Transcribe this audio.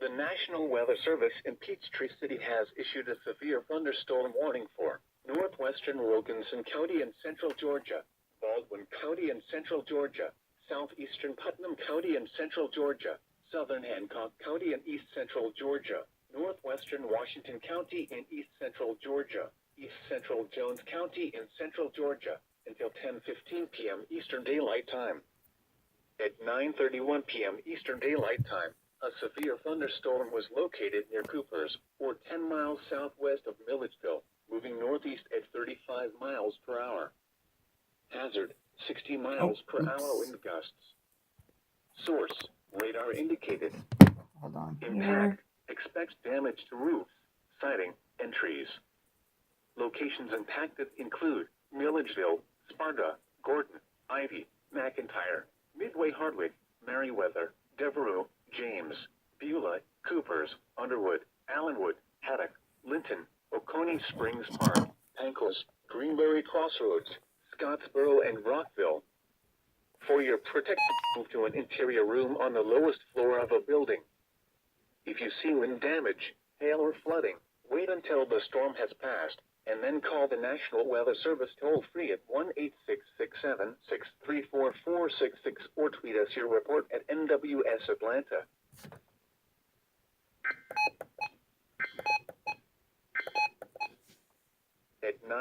The National Weather Service in Peachtree City has issued a severe thunderstorm warning for northwestern Wilkinson County and central Georgia, Baldwin County and central Georgia, southeastern Putnam County and central Georgia, southern Hancock County and east central Georgia, northwestern Washington County and east central Georgia, east central Jones County and central Georgia, until 10:15 p.m. Eastern Daylight Time. At 9:31 p.m. Eastern Daylight Time, a severe thunderstorm was located near Coopers, or 10 miles southwest of Milledgeville, moving northeast at 35 miles per hour. Hazard, 60 miles per hour wind gusts. Source, radar indicated. Hold on. Impact, expects damage to roofs, siding, and trees. Locations impacted include Milledgeville, Sparta, Gordon, Ivy, McIntyre, Midway Hardwick, Merriweather, Devereux, James, Beulah, Coopers, Underwood, Allenwood, Haddock, Linton, Oconee Springs Park, Pancos, Greenberry Crossroads, Scottsboro, and Rockville. For your protection, move to an interior room on the lowest floor of a building. If you see wind damage, hail, or flooding, wait until the storm has passed, and then call the National Weather Service toll-free at 1-866-763-4466 or tweet us your report at NWS Atlanta. At 9